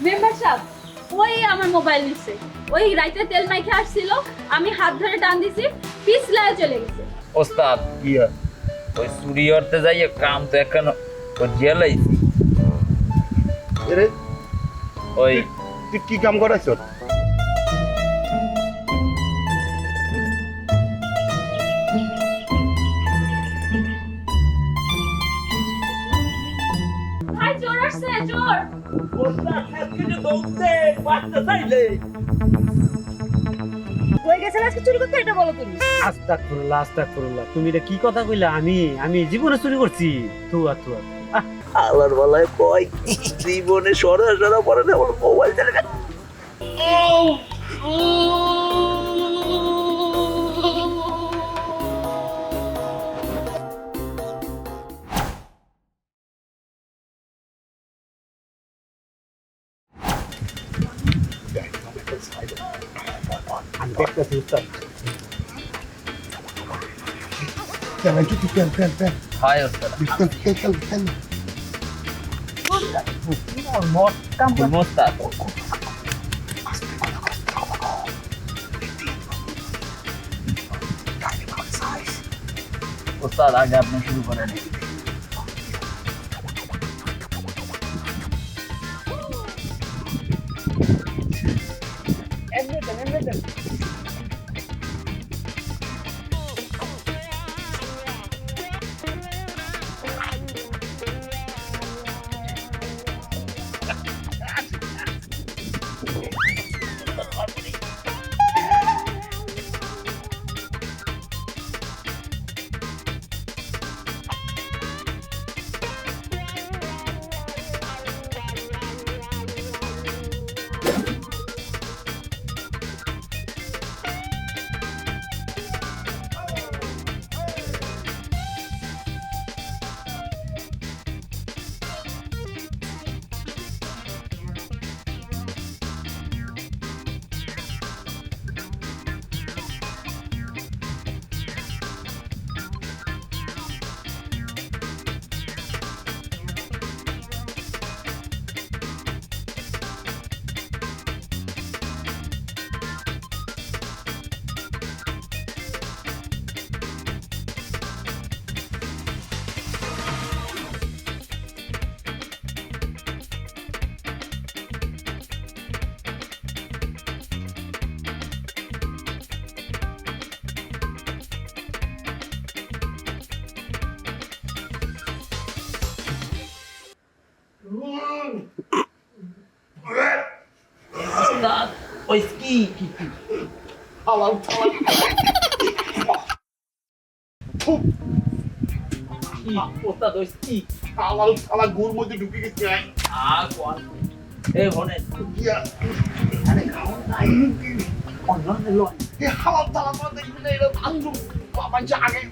Member সাহেব, ওই আমার মোবাইল নিচ্ছে। ওই রাইতে তেল মাইখে আসছিল, আমি হাত ধরে টান দিছি, পিছলায় চলে গেছে। ওস্তাদ ইয়া ওই চুরি করতে যাইয়ে কাম তো এখনো জেলাইছি। এরে ওই তুই কি কাম করাইছ? ভাই চোর আসছে, চোর। কই গেছেন আজকে চুরি করতে, এটা বলো তুমি। আস্তাগফিরুল্লাহ আস্তাগফিরুল্লাহ, তুমি এটা কি কথা কইলা? আমি জীবনে চুরি করছি? তুয়া তুয়া আল্লাহর বলায় কয় জীবনে সরা পরে না আমার মোবাইল চলে গেছে। আমি দেখতেছি উস্তাদ। Jangan cuci pen. হয় ওস্তাদ Pen. ওস্তাদ ওস্তাদ আগে আপনি শুরু করেন। ওস্তাদ ওই কি Halal. ওস্তাদ ওই কি Halal গুড় মধ্যে ঢুকে গেছে। কোন এই হনেন ইয়া আরে খাও নাই অনলাইন লয় এই হালাল মধ্যে দেখলে এটা আন্দু বাবা জাগে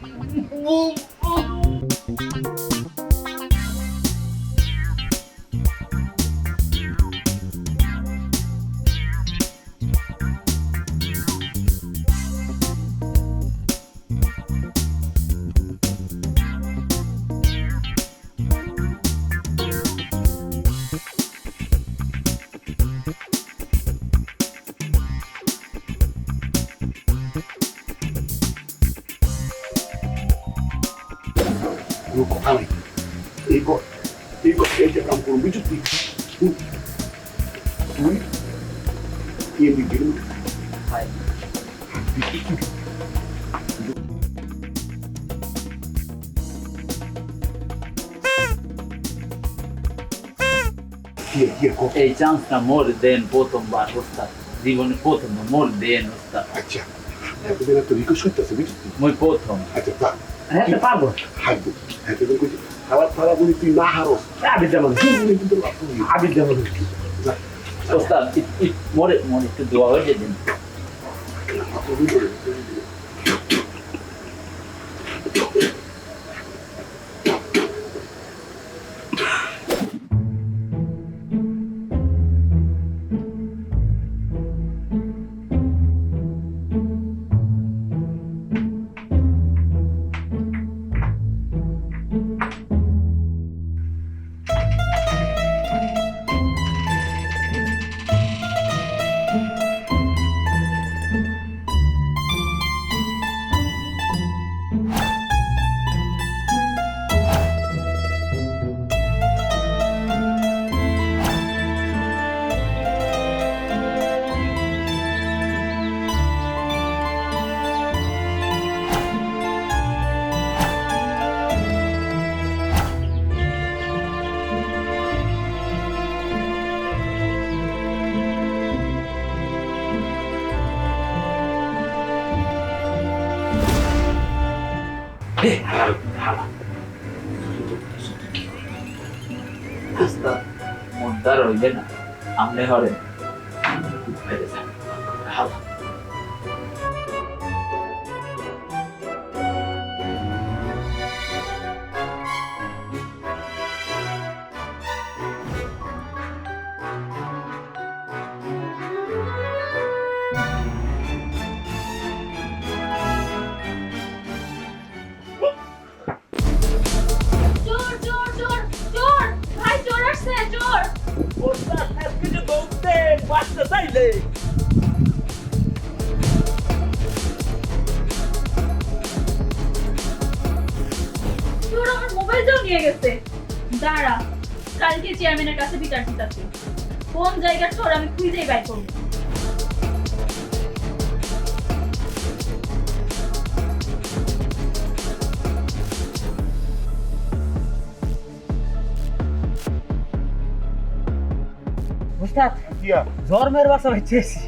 Luko kali. Iko aja kampung bijut nih. Iya bikin. Hai. Iya kok. এই চান্সটা মোর দেন প্রথমবার ওস্তাদ, জীবনে প্রথম মোর দেন ওস্তাদ। আচ্ছা এত বেলা তো রিকোয়েস্ট করতেছে বুঝলি? মই প্রথম আচ্ছা তা হ্যাঁ তো পারবো। হাইবো এত বেলা কইছি খাবার ফারা বলি তুই না হারো আবিদ জামান কিন্তু লাভ আবিদ জামান ওস্তাদ মোরে একটু দোয়া হয়ে যেতেন। ওস্তাদ মনদার হইবে না আমনে হরে হালা চোর চোর চোর চোর ভাই চোর আসছে চোর ওস্তাদ আজকে যে বলতে বাঁচতে চাইলে চোর আমার মোবাইলটাও নিয়ে গেছে দাঁড়া কালকে চেয়ারম্যানের কাছে বিচার দিতেছি কোন জায়গার চোর আমি খুঁজেই বাই করবো ওস্তাদ কিয়া জন্মের বাসা হইতেছি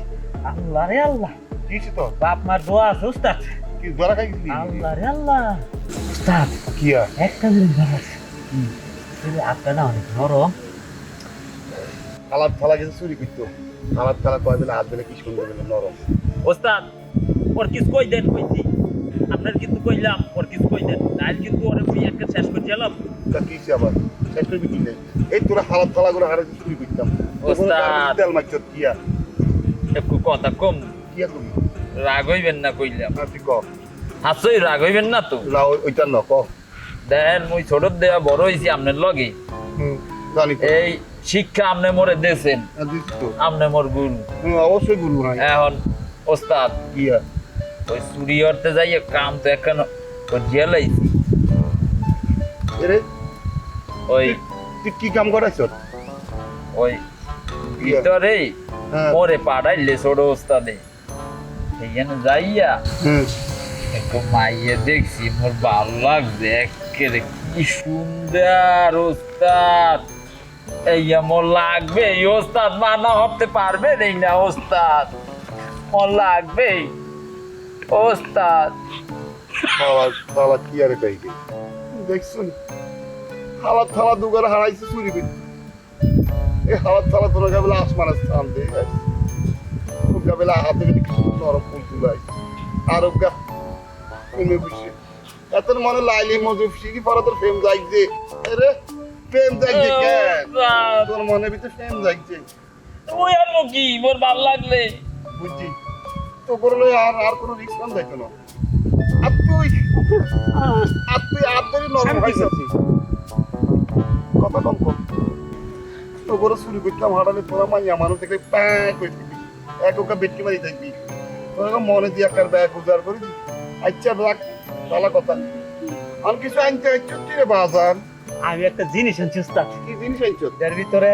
আল্লাহ রে আল্লাহ কিছু তো বাপ মার দোয়া আছে ওস্তাদ কি ধরা খাইছিলি আল্লাহ রে আল্লাহ ওস্তাদ কিয়া একটা জিনিস ভালো আছে আপনার না অনেক নরম হালাত থালা গেছে চুরি করতো হালাত থালা কয় বেলা হাত দিলে কি সুন্দর বেলা নরম ওস্তাদ ওর কিছু কই দেন কইছি আপনার কিন্তু কইলাম ওর কিছু কই দেন নাইল কিন্তু ওরে মুই একটা শেষ করে দিলাম তা কি আবার শেষ করবি কি নেই এই তোরা হালাত থালা করে হারাতে চুরি করতাম ওস্তাদ। তেল মারছত কিয়া একটু কথা কম কিয়া তুমি রাগ হইবেন না কইলাম না তুই ক হাসই রাগ হইবেন না তো না ওইটা ন ক দেন মুই ছোট দেয়া বড় হইছি আপনার লগে জানি তো এই শিক্ষা আপনি মোরে দেছেন দিস তো আপনি মোর গুরু অবশ্যই গুরু হয় এখন ওস্তাদ কিয়া ওই চুরি করতে যাইয়ে কাম তো এখন জেলাইছি এরে ওই তুই কি কাম করাইছ ওই ভিতরে হ্যাঁ মোরে পাড়াইলে ছোট ওস্তাদে এইখানে যাইয়া হুম একটু মাইয়ে দেখছি মোর ভালো লাগছে একেবারে কি সুন্দর ওস্তাদ এই মোর লাগবে এই ওস্তাদ মানা হতে পারবে এই না ওস্তাদ মোর লাগবে ওস্তাদ থালা কি আরে পাইকে দেখছুন হালাত থালা দুগার হারাইছে চুরি করতে এই হালাত থালা তোরা গাবেলা আসমান স্থান দিয়ে যাই গাবেলা হাতে গেলে কিছু নরম ফুল তুলাই আর গা কমে বসে এত মনে লাইলি মজুব সিঁড়ি পরে তোর প্রেম যাইছে আরে প্রেম যাইছে কেন ওস্তাদ, তোর মনের ভিতরে প্রেম যাইছে ওই আর কি মোর ভালো লাগলে বুঝছি তো করলে আর কোনো রিস্ক নাম যাইতো না আর তুই আর ধরে নরম হয়েছে কথা কম কম তো বড় শুরু করতাম হাঁটালে তোরা মাইয়া মানুষ থেকে প্যাঁ করে দিবি এক ওকে বেটকি মারি থাকবি তোরা মনে দিয়ে একটা ব্যাগ উজাড় করে দিবি আচ্ছা রাখ তালা কথা আর কিছু আনতে হচ্ছে রে বাজার আমি একটা জিনিস আনছি ওস্তাদ কি জিনিস আনছ যার ভিতরে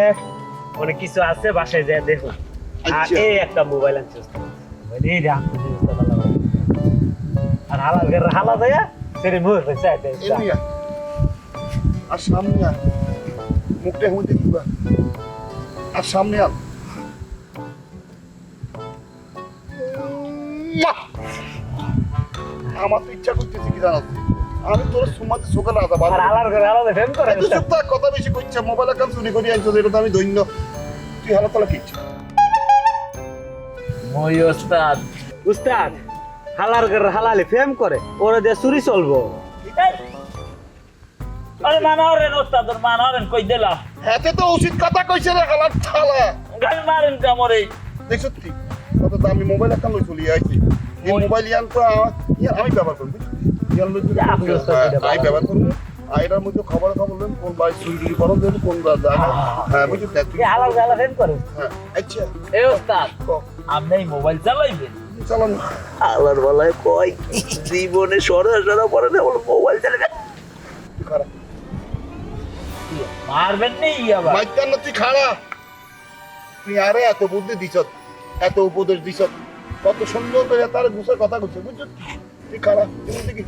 অনেক কিছু আছে বাসায় যায় দেখো আর আচ্ছা। এই একটা মোবাইল আনছি ওস্তাদ মোবাইল এই রাম তো ওস্তাদ আল্লাহ ভালো। আর হালাল করে হালা যায় সেরে মোর পয়সা আছে এমনিয়া আর সামনে আর মুখটা এখন দেখবা আর সামনে আর আমার তো ইচ্ছা করতেছি কি জানাস আমি তোর সুমাতে সকালে আসা আর হালাল করে হালা ফেম করে এত চুপ থাক, কথা বেশি করছে মোবাইল কাম চুরি করি আনছো এটা তো আমি দৈন্য তুই হালা তালা কিচ্ছু মই ওস্তাদ উস্তাদ হালাল করে হালালে ফেম করে ওরা দিয়ে চুরি চলবো আরে মানা হরেন ওস্তাদ ওর মানা হরেন কই দিলাম হাতে তো উচিত কথা কইছে রে হালার থালা গাল মারেন কামরে দেখ সত্যি কত দামি মোবাইল একটা লই চলি আইছি এই মোবাইল ইয়ান তো আমি ব্যবহার করব ইয়ান লই চলি আপনি ওস্তাদ এটা আমি ব্যবহার করব আইরার মধ্যে খবর লইন কোন ভাই চুরি টুরি করন দেন কোন জায়গা হ্যাঁ বুঝলি তুই এই হালাল হালা ফেম করে হ্যাঁ আচ্ছা এই ওস্তাদ আপনি এই মোবাইল চালাইবেন চলুন আল্লাহর বলায় কয় জীবনে সরা সরা পরে না বল মোবাইল চালাবে তুই খারাপ মারবেন নেই আবার মাইতান না তুই খাড়া তুই আরে এত বুদ্ধি দিছ এত উপদেশ দিছ কত সুন্দর করে তার গুছের কথা কইছে বুঝছো তুই খাড়া তুই দিকে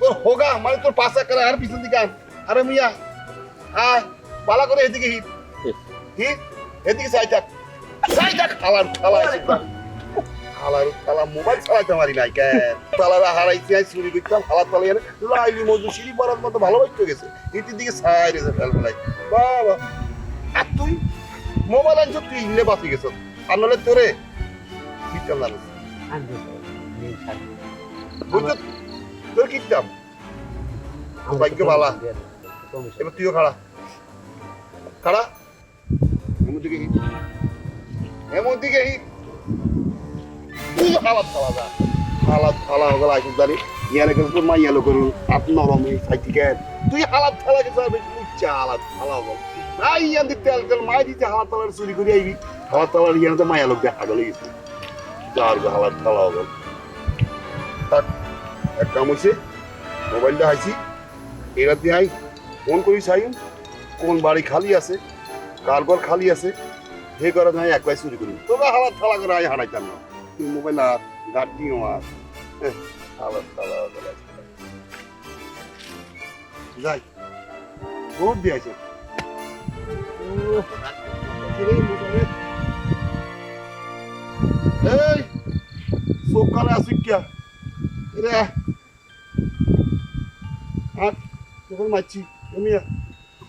তোর হোগা মানে তোর পাশা করে আর পিছন দিকে আন আরে মিয়া আয় পালা করে এদিকে হিট হিট এদিকে সাই থাক খালার খালা হালার তালা মোবাইল চালাইতে পারি নাই কেন তালারা হারাইছি আই চুরি করতাম হালার তালা এনে লাইলি মজুর সিঁড়ি পড়ার মতো ভালো বাইতে গেছে ইতির দিকে ছাই রেছে ফেল ফেলাই বাবা আর তুই মোবাইল আনছ তুই ইলে বাঁচি গেছ আর নলে তোরে কিতাম না বুঝছো তোর কিতাম ভাগ্য বালা এবার তুইও খাড়া খাড়া এমন দিকে হিট এমন দিকে হিট তুই হালাত ফালা যা হালাত ফালা ওগুলো আসুক জানি ইয়ালে করে তোর মাইয়ালো করুন আপ নরম এই সাইটি কেন তুই হালাত ফালা গেছে আর বেশি উচ্চা হালাত ফালা বল নাই ইয়ান দিতে তেল মাই দিতে হালাত ফালার চুরি করে আইবি হালাত ফালার ইয়ান তো মাইয়ালোক দেখা গেল গেছে যার হালাত ফালা বল থাক এক কাম হয়েছে মোবাইলটা হাইছি এরা দিয়ে আই ফোন করি চাই কোন বাড়ি খালি আছে কার ঘর খালি আছে হে করে নাই একলাই চুরি করি তোরা হালাত ফালা করে আই হারাইতাম না তুই মোবাইল আর গাড়ি আমার হালাত ফালা যাই ভোট দিয়েছে এই সকালে আসি কে রে আর তোর মাছি এমিয়া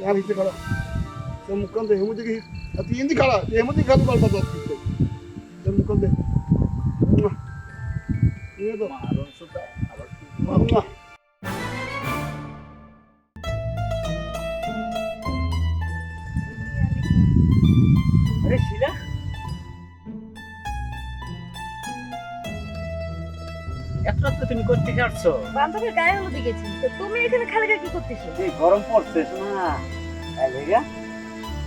আর হিতে করা তো মুকান দে হেমু দিকে তুই ইন্দি খাড়া হেমু দিকে খালি বলবা দস দিতে তো মুকান দে নিয়ে তো মারুন সুতা আবার মামা আরে শিলা এত রাত্রে তুমি করতে যাচ্ছো? বান্ধবীর গায়ে হলুদ গেছি তো তুমি এখানে খালি গায়ে কি করতেছো? এই গরম পড়ছে না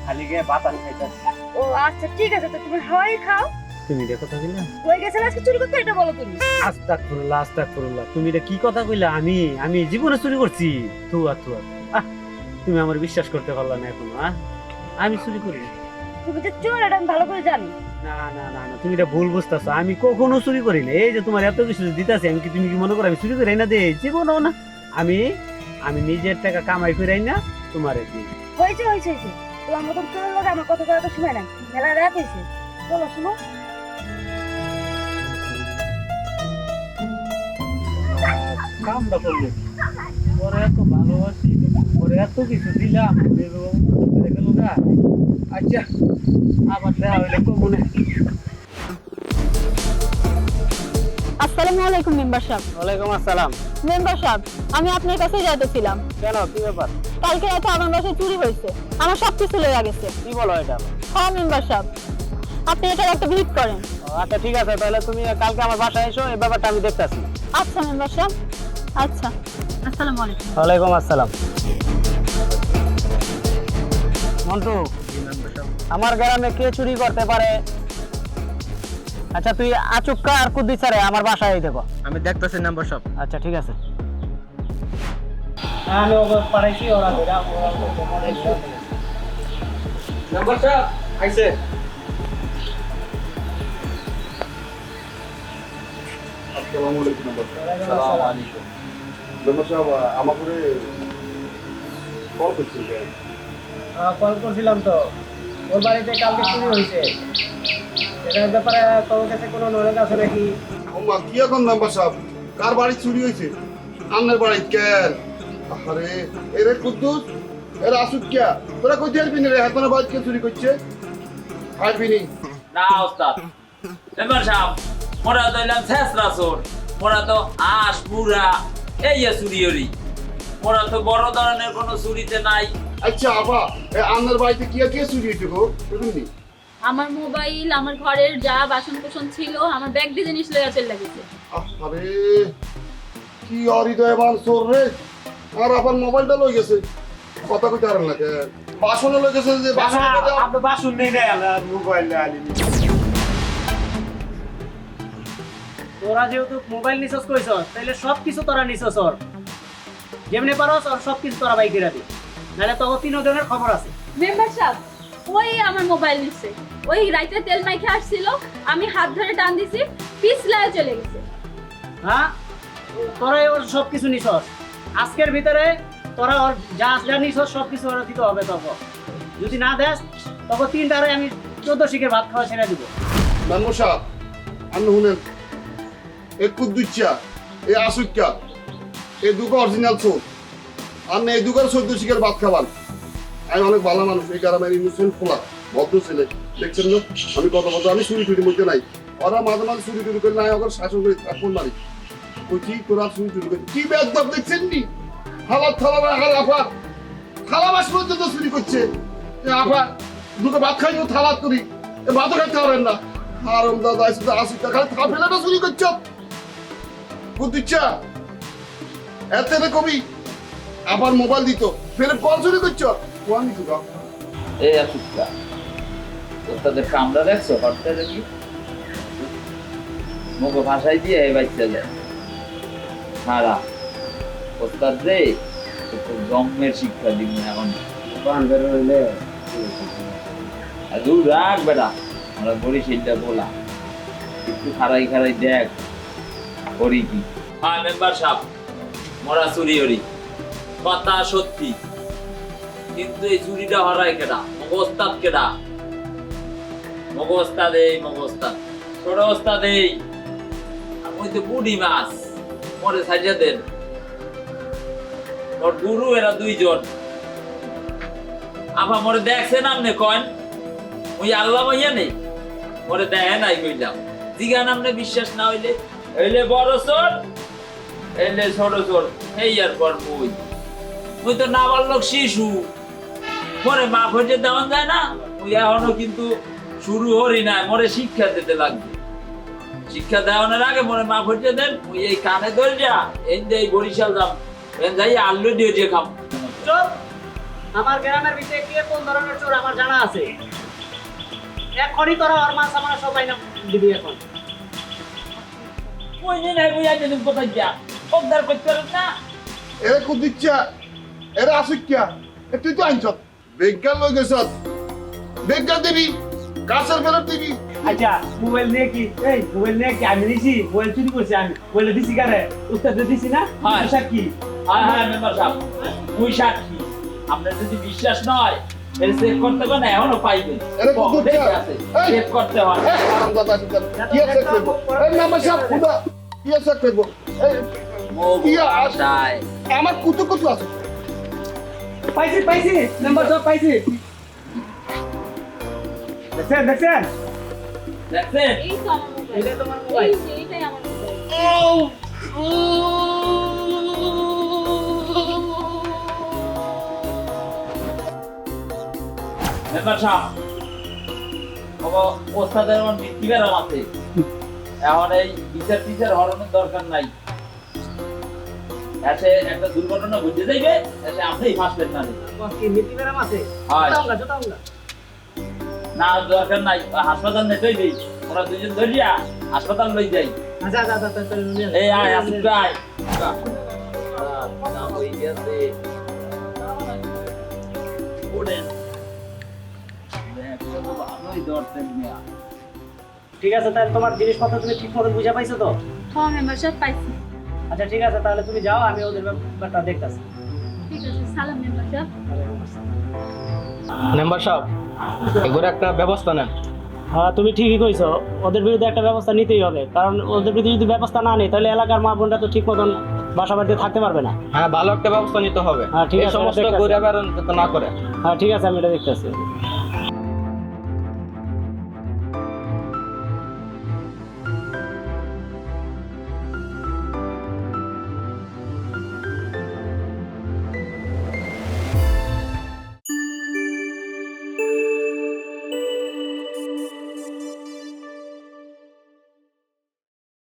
খালি গায়ে বাতাস খাইতেছি। ও আচ্ছা ঠিক আছে তো তুমি হাওয়াই খাও। তুমি এটা কথা কইলা? কই গেছিলে আজকে চুরি করতে এটা বলো তুমি। আস্তাগফিরুল্লাহ আস্তাগফিরুল্লাহ, তুমি এটা কি কথা কইলা? আমি জীবনে চুরি করছি? তুয়া তুমি আমার বিশ্বাস করতে পারলা না এখনো? আমি চুরি করি? তুমি যে চোর এটা আমি ভালো করে জানি। না না না না, তুমি এটা ভুল বুঝতেছো। আমি কখনো চুরি করি না। এই যে তোমার এত কিছু দিতেছে, আমি কি তুমি কি মনে করো আমি চুরি করি না? দে জীবনও না। আমি নিজের টাকা কামাই করে না তোমারে দিই। হয়েছে হয়েছে হয়েছে, তোমার মতন চোর লোক আমার কথা বলার তো সময় নাই। মেলা রাত হয়েছে, চলো শুনো। কামটা করলো, ওরে এত ভালোবাসি, ওরে এত কিছু দিলাম, গেল গা। আচ্ছা আবার দেখা হইলে কমনে। আসসালামু আলাইকুম মেম্বার সাহেব। ওয়ালাইকুম আসসালাম। মেম্বার সাহেব, আমি আপনার কাছে যাইতেছিলাম। কেন, কি ব্যাপার? কালকে রাতে আমার বাসায় চুরি হয়েছে, আমার সব কিছু লয়ে গেছে। কি বলো এটা? হ্যাঁ মেম্বার সাহেব, আপনি এটার একটা ভিড় করেন। আচ্ছা ঠিক আছে, তাহলে তুমি কালকে আমার বাসায় এসো, এই ব্যাপারটা আমি দেখতেছি। আচ্ছা মেম্বার সাহেব, আচ্ছা। আসসালামু আলাইকুম। ওয়ালাইকুম আসসালাম। মন্টু, আমার গ্রামে কে চুরি করতে পারে? আচ্ছা তুই আচুক্কা আর কুদ্দি স্যারে আমার বাসায় দেখো। আমি দেখতেছি নাম্বার সব। আচ্ছা ঠিক আছে। আমি ওকে পাঠাইছি, ওরা নাম্বার সব আইছে। আসসালামু আলাইকুম আসসালামু আলাইকুম মেম্বার সাহেব আমাকে কল করছিলেন কল করছিলাম তো, ওর বাড়িতে কালকে চুরি হয়েছে। এটার ব্যাপারে তোমার কাছে কোনো নলেজ আছে নাকি? ওমা কি এখন মেম্বার সাহেব কার বাড়ি চুরি হয়েছে? আন্নার বাড়ি কেন? আরে এরে কুদ্দুস এরা আসুক কিয়া তোরা কই দিলবি রে হাতনা বাড়ি কে চুরি করছে? আসবি নি না ওস্তাদ মেম্বার সাহেব, মোরা তো এলাম শেষরা চোর, মোরা তো আশ পুরা এই চুরি হরি, মোরা তো বড় ধরনের কোনো চুরিতে নাই। আচ্ছা আপা আন্নার বাড়িতে কি কে চুরি হয়েছে গো? বুঝলি আমার মোবাইল, আমার ঘরের যা বাসন কোসন ছিল, আমার ব্যাগ দিয়ে জিনিস লইয়া চলে গেছে। আরে কি অহৃদয়বান চোর রে, আর আবার মোবাইলটা লই গেছে। কথা কইতে পারেন না কেন? বাসনও লই গেছে যে বাসন আপনি বাসন নেই না, মোবাইল তোরা যেহেতু মোবাইল নিছস কইছ, তাইলে সব কিছু তোরা নিছস। ওর যেমনি পারস আর সব কিছু তোরা বাইকে রাখি, নাহলে তো তিন জনের খবর আছে। মেম্বার সাহেব, ওই আমার মোবাইল নিচ্ছে, ওই রাইতে তেল মাইখে আসছিল, আমি হাত ধরে টান দিছি, পিছলায় চলে গেছে। হ্যাঁ, তোরাই ওর সব কিছু নিছস। আজকের ভিতরে তোরা ওর যা যা নিছস সব কিছু ওরা দিতে হবে। তখন যদি না দেস, তখন 3টারে আমি 14 শিখের ভাত খাওয়া ছেড়ে দিব। মেম্বার সাহেব আপনি শুনেন এ কুদ্দুচ্চা এ আসুক্কা এ দুটো অরিজিনাল চোর আর না এই দুকার সদ্য শিকার ভাত খাবার আমি অনেক ভালো মানুষ এই গ্রামের ইনোসেন্ট খোলা ভদ্র ছেলে দেখছেন না আমি কত বছর আমি চুরি টুরি মধ্যে নাই ওরা মাঝে মাঝে চুরি টুরি করে নাই ওদের শাসন করে থাকুন মারি ওই কি তোরা চুরি টুরি করে কি ব্যাগ দেখছেন নি হালাত থালা রাখার আফা থালা বাস পর্যন্ত চুরি করছে এ আফা দুটো ভাত খাইও থালাত করি এ ভাতও খাইতে পারেন না আর দাদা এসে 80 টাকা থালা ফেলাটা চুরি করছো বুদ্ধিচ্ছা এতে রে কবি আবার মোবাইল দিত ফেলে কল চুরি করছো কোন কিছু এই আসুকা ওস্তাদের কামরা দেখছো হটতে দেখি মুখ ভাষায় দিয়ে এই বাচ্চা যায় সারা ওস্তাদ রে জন্মের শিক্ষা দিব এখন দূর রাখ বেটা আমরা বলি সেইটা বলা একটু খারাই খারাই দেখ করি কি হ্যাঁ মেম্বার সাহেব মরা চুরি হরি কথা সত্যি কিন্তু এই চুরিটা হরাই কেডা মগস্তাদ কেডা মগস্তাদ এই মগস্তাদ ছোট ওস্তাদ এই ওই তো বুড়ি মাছ মরে সাজিয়া দেন ওর গুরু এরা দুইজন আপা মরে দেখছেন আপনি কন ওই আল্লাহ মাইয়া নেই মরে দেখে নাই কইলাম জিগান আপনি বিশ্বাস না হইলে হইলে বড় চোর হইলে ছোট চোর এই আর পর মুই তো নাবালক শিশু মরে মা ভোজে দেওয়া যায় না ওই এখনো কিন্তু শুরু হরি না মরে শিক্ষা দিতে লাগবে শিক্ষা দেওয়ানোর আগে মরে মা ভোজে দেন ওই এই কানে ধরে যা এই বরিশাল যাম যাই আলু দিয়ে যে খাম চোর আমার গ্রামের ভিতরে কে কোন ধরনের চোর আমার জানা আছে এখনই তোরা আর মাছ আমরা সবাই না দিবি এখন ওই যে নাই বুঝা যেদিন কোথায় যা উদ্ধার করতে পারেন না এরা কুদ্দুচ্চা এরা আসুক্কা এ তুই তো আনছ বেজ্ঞান লই গেছ বেজ্ঞান দিবি কাছের ফেরত দিবি আচ্ছা মোবাইল নিয়ে কি এই মোবাইল নিয়ে কি আমি দিছি মোবাইল চুরি করছি আমি মোবাইল দিছি কারে উস্তাদ দিছি না হ্যাঁ। সাক্ষী হ্যাঁ হ্যাঁ মেম্বার সাহেব মুই সাক্ষী আপনার যদি বিশ্বাস নয় এর চেক করতে পারেন এখনো পাইবেন এরা কুদ্দুচ্চা এই চেক করতে হয় আরামদাদা কি আছে করব এই নাম সাহেব খুদা কি আছে করব এই মুখ ভাষায় আমার কুতু কুতু আছে পাইছি নাম্বার সব পাইছি দেখছেন দেখছেন এই তো আমার মোবাইল এটা তোমার মোবাইল এই যে এটাই আমার মোবাইল মেম্বার সাহেব বাবা ওস্তাদের আমার মৃত্যু বেরাম আছে এখন এই বিচার টিচার হরানোর দরকার নাই এসে একটা দুর্ঘটনা ঘটে যাইবে এসে আপনি ফাঁসবেন না কি নীতি বেরাম আছে হয়। জোতাঙ্গা না দরকার নাই হাসপাতাল নেই তৈরি ওরা দুজন ধরিয়া হাসপাতাল লই যাই আচ্ছা এই আয় আসুক আয় না হয়ে গেছে ওড়েন ভালোই ধরতেন মিয়া ঠিক আছে তাহলে তোমার জিনিসপত্র তুমি ঠিক মতো বুঝে পাইছো তো হ্যাঁ মেম্বারশিপ পাইছি আচ্ছা ঠিক আছে তাহলে তুমি যাও আমি ওদের ব্যাপারটা দেখতাছি ঠিক আছে সালাম মেম্বারশিপ মেম্বার সাহেব এগুলো একটা ব্যবস্থা নেন। হ্যাঁ তুমি ঠিকই কইছো ওদের বিরুদ্ধে একটা ব্যবস্থা নিতেই হবে কারণ ওদের বিরুদ্ধে যদি ব্যবস্থা না নেই তাহলে এলাকার মা বোনরা তো ঠিক মতন বাসা বাড়িতে থাকতে পারবে না হ্যাঁ ভালো একটা ব্যবস্থা নিতে হবে হ্যাঁ, ঠিক এই আছে, সমস্ত দেখতাছি। ঘুরে বেড়ান যাতে না করে। হ্যাঁ ঠিক আছে আমি এটা দেখতেছি